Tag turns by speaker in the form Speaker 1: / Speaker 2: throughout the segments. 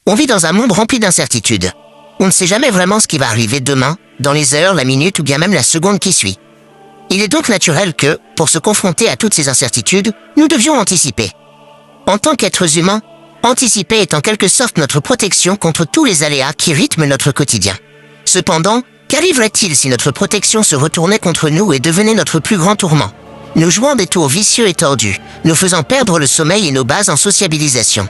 Speaker 1: On vit dans un monde rempli d'incertitudes. On ne sait jamais vraiment ce qui va arriver demain, dans les heures, la minute ou bien même la seconde qui suit. Il est donc naturel que, pour se confronter à toutes ces incertitudes, nous devions anticiper. En tant qu'êtres humains, anticiper est en quelque sorte notre protection contre tous les aléas qui rythment notre quotidien. Cependant, qu'arriverait-il si notre protection se retournait contre nous et devenait notre plus grand tourment? Nous jouant des tours vicieux et tordus, nous faisant perdre le sommeil et nos bases en sociabilisation.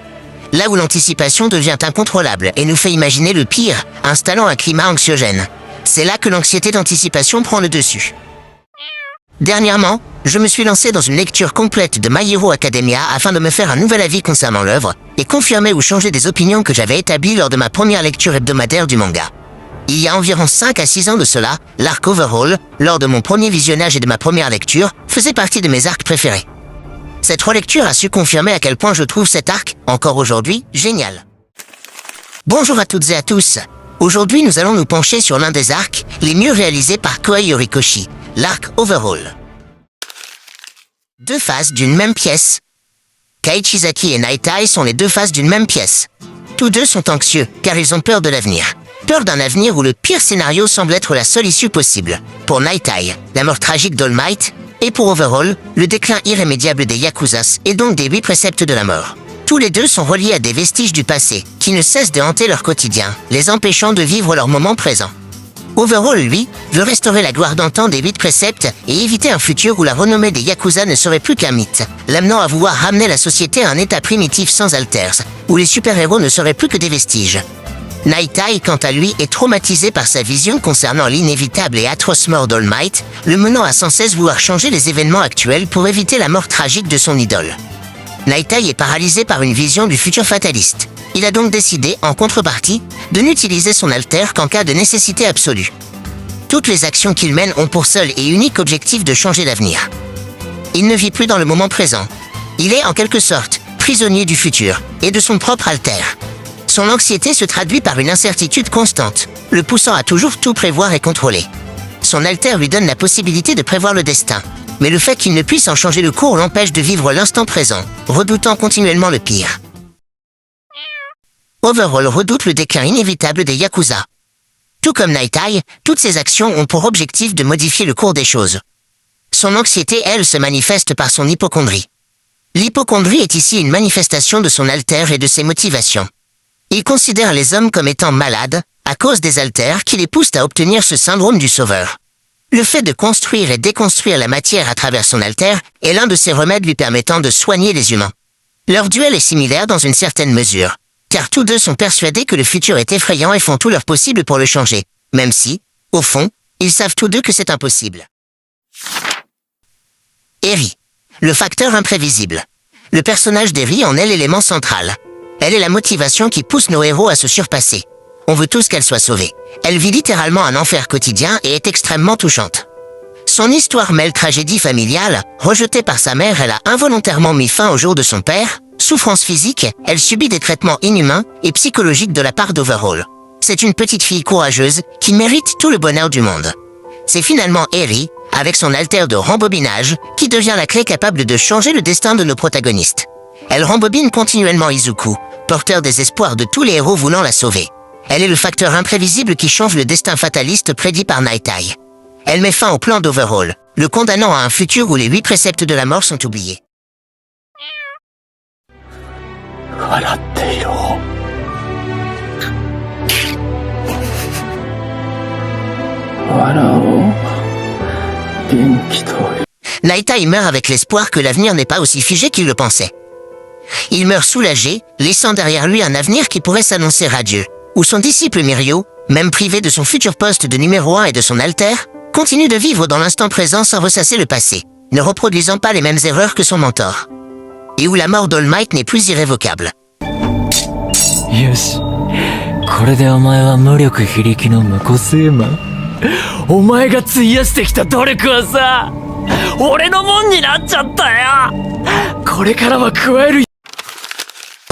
Speaker 1: Là où l'anticipation devient incontrôlable et nous fait imaginer le pire, installant un climat anxiogène. C'est là que l'anxiété d'anticipation prend le dessus. Dernièrement, je me suis lancé dans une lecture complète de My Hero Academia afin de me faire un nouvel avis concernant l'œuvre et confirmer ou changer des opinions que j'avais établies lors de ma première lecture hebdomadaire du manga. Il y a environ 5 à 6 ans de cela, l'arc Overhaul, lors de mon premier visionnage et de ma première lecture, faisait partie de mes arcs préférés. Cette relecture a su confirmer à quel point je trouve cet arc, encore aujourd'hui, génial. Bonjour à toutes et à tous. Aujourd'hui, nous allons nous pencher sur l'un des arcs les mieux réalisés par Kohei Horikoshi, l'arc Overhaul. Deux faces d'une même pièce. Kaichizaki et Naitai sont les deux faces d'une même pièce. Tous deux sont anxieux, car ils ont peur de l'avenir. Peur d'un avenir où le pire scénario semble être la seule issue possible. Pour Naitai, la mort tragique d'All Might, et pour Overhaul, le déclin irrémédiable des Yakuzas et donc des 8 préceptes de la mort. Tous les deux sont reliés à des vestiges du passé, qui ne cessent de hanter leur quotidien, les empêchant de vivre leur moment présent. Overhaul, lui, veut restaurer la gloire d'antan des 8 préceptes et éviter un futur où la renommée des Yakuza ne serait plus qu'un mythe, l'amenant à vouloir ramener la société à un état primitif sans alters, où les super-héros ne seraient plus que des vestiges. Naitai, quant à lui, est traumatisé par sa vision concernant l'inévitable et atroce mort d'All Might, le menant à sans cesse vouloir changer les événements actuels pour éviter la mort tragique de son idole. Naitai est paralysé par une vision du futur fataliste. Il a donc décidé, en contrepartie, de n'utiliser son alter qu'en cas de nécessité absolue. Toutes les actions qu'il mène ont pour seul et unique objectif de changer l'avenir. Il ne vit plus dans le moment présent. Il est, en quelque sorte, prisonnier du futur et de son propre alter. Son anxiété se traduit par une incertitude constante, le poussant à toujours tout prévoir et contrôler. Son alter lui donne la possibilité de prévoir le destin, mais le fait qu'il ne puisse en changer le cours l'empêche de vivre l'instant présent, redoutant continuellement le pire. Overhaul redoute le déclin inévitable des Yakuza. Tout comme Naitai, toutes ses actions ont pour objectif de modifier le cours des choses. Son anxiété, elle, se manifeste par son hypocondrie. L'hypocondrie est ici une manifestation de son alter et de ses motivations. Il considère les hommes comme étant malades, à cause des alters qui les poussent à obtenir ce syndrome du sauveur. Le fait de construire et déconstruire la matière à travers son alter est l'un de ses remèdes lui permettant de soigner les humains. Leur duel est similaire dans une certaine mesure, car tous deux sont persuadés que le futur est effrayant et font tout leur possible pour le changer, même si, au fond, ils savent tous deux que c'est impossible. Eri, le facteur imprévisible. Le personnage d'Eri en est l'élément central. Elle est la motivation qui pousse nos héros à se surpasser. On veut tous qu'elle soit sauvée. Elle vit littéralement un enfer quotidien et est extrêmement touchante. Son histoire mêle tragédie familiale. Rejetée par sa mère, elle a involontairement mis fin au jour de son père. Souffrance physique, elle subit des traitements inhumains et psychologiques de la part d'Overhaul. C'est une petite fille courageuse qui mérite tout le bonheur du monde. C'est finalement Eri, avec son alter de rembobinage, qui devient la clé capable de changer le destin de nos protagonistes. Elle rembobine continuellement Izuku, porteur des espoirs de tous les héros voulant la sauver. Elle est le facteur imprévisible qui change le destin fataliste prédit par Naitai. Elle met fin au plan d'Overhaul, le condamnant à un futur où les 8 préceptes de la mort sont oubliés. Naitai meurt avec l'espoir que l'avenir n'est pas aussi figé qu'il le pensait. Il meurt soulagé, laissant derrière lui un avenir qui pourrait s'annoncer radieux, où son disciple Mirio, même privé de son futur poste de numéro 1 et de son alter, continue de vivre dans l'instant présent sans ressasser le passé, ne reproduisant pas les mêmes erreurs que son mentor. Et où la mort d'All Might n'est plus irrévocable.
Speaker 2: Yoshi, これでお前は無力非力の無個性マン。お前が費やしてきた努力はさ、俺のもんになっちゃったよ。これからは加える。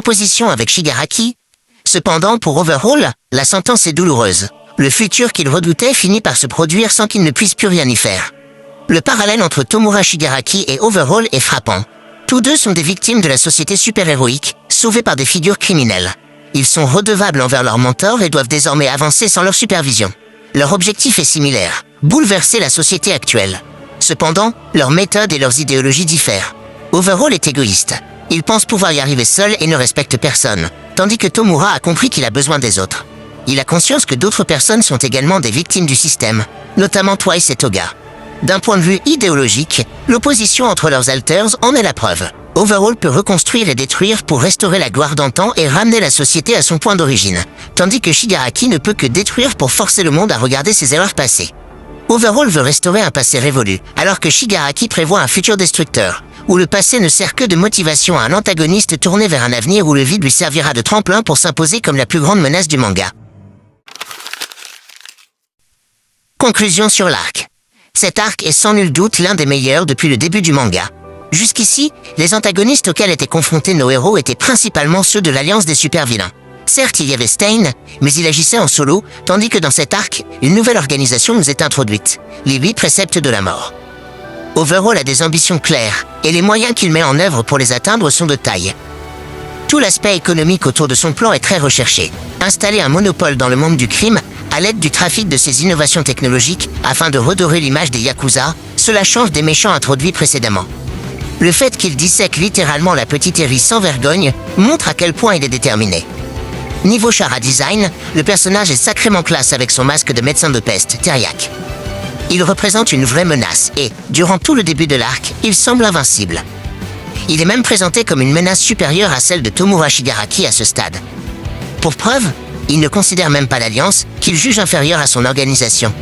Speaker 1: Opposition avec Shigaraki. Cependant, pour Overhaul, la sentence est douloureuse. Le futur qu'il redoutait finit par se produire sans qu'il ne puisse plus rien y faire. Le parallèle entre Tomura Shigaraki et Overhaul est frappant. Tous deux sont des victimes de la société super-héroïque, sauvées par des figures criminelles. Ils sont redevables envers leurs mentors et doivent désormais avancer sans leur supervision. Leur objectif est similaire, bouleverser la société actuelle. Cependant, leurs méthodes et leurs idéologies diffèrent. Overhaul est égoïste. Il pense pouvoir y arriver seul et ne respecte personne, tandis que Tomura a compris qu'il a besoin des autres. Il a conscience que d'autres personnes sont également des victimes du système, notamment Twice et Toga. D'un point de vue idéologique, l'opposition entre leurs alters en est la preuve. Overhaul peut reconstruire et détruire pour restaurer la gloire d'antan et ramener la société à son point d'origine, tandis que Shigaraki ne peut que détruire pour forcer le monde à regarder ses erreurs passées. Overhaul veut restaurer un passé révolu, alors que Shigaraki prévoit un futur destructeur, où le passé ne sert que de motivation à un antagoniste tourné vers un avenir où le vide lui servira de tremplin pour s'imposer comme la plus grande menace du manga. Conclusion sur l'arc. Cet arc est sans nul doute l'un des meilleurs depuis le début du manga. Jusqu'ici, les antagonistes auxquels étaient confrontés nos héros étaient principalement ceux de l'Alliance des super-vilains. Certes, il y avait Stein, mais il agissait en solo, tandis que dans cet arc, une nouvelle organisation nous est introduite, les 8 préceptes de la mort. Overhaul a des ambitions claires, et les moyens qu'il met en œuvre pour les atteindre sont de taille. Tout l'aspect économique autour de son plan est très recherché. Installer un monopole dans le monde du crime, à l'aide du trafic de ses innovations technologiques, afin de redorer l'image des Yakuza, cela change des méchants introduits précédemment. Le fait qu'il dissèque littéralement la petite Eri sans vergogne montre à quel point il est déterminé. Niveau chara design, le personnage est sacrément classe avec son masque de médecin de peste, Teriak. Il représente une vraie menace et, durant tout le début de l'arc, il semble invincible. Il est même présenté comme une menace supérieure à celle de Tomura Shigaraki à ce stade. Pour preuve, il ne considère même pas l'Alliance, qu'il juge inférieure à son organisation.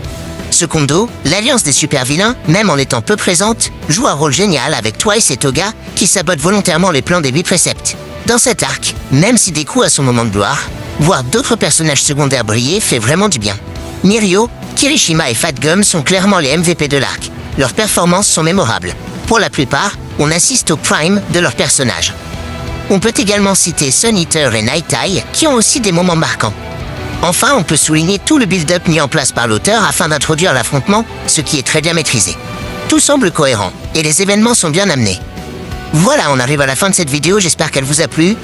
Speaker 1: Secondo, l'Alliance des super-vilains, même en étant peu présente, joue un rôle génial avec Twice et Toga, qui sabotent volontairement les plans des 8 préceptes. Dans cet arc, même si Deku a son moment de gloire, voir d'autres personnages secondaires briller fait vraiment du bien. Mirio, Kirishima et Fat Gum sont clairement les MVP de l'arc. Leurs performances sont mémorables. Pour la plupart, on assiste au prime de leurs personnages. On peut également citer Sun Eater et Night Eye, qui ont aussi des moments marquants. Enfin, on peut souligner tout le build-up mis en place par l'auteur afin d'introduire l'affrontement, ce qui est très bien maîtrisé. Tout semble cohérent, et les événements sont bien amenés. Voilà, on arrive à la fin de cette vidéo, j'espère qu'elle vous a plu.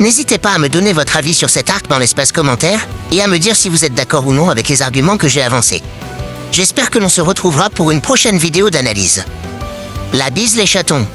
Speaker 1: N'hésitez pas à me donner votre avis sur cet arc dans l'espace commentaire, et à me dire si vous êtes d'accord ou non avec les arguments que j'ai avancés. J'espère que l'on se retrouvera pour une prochaine vidéo d'analyse. La bise les chatons!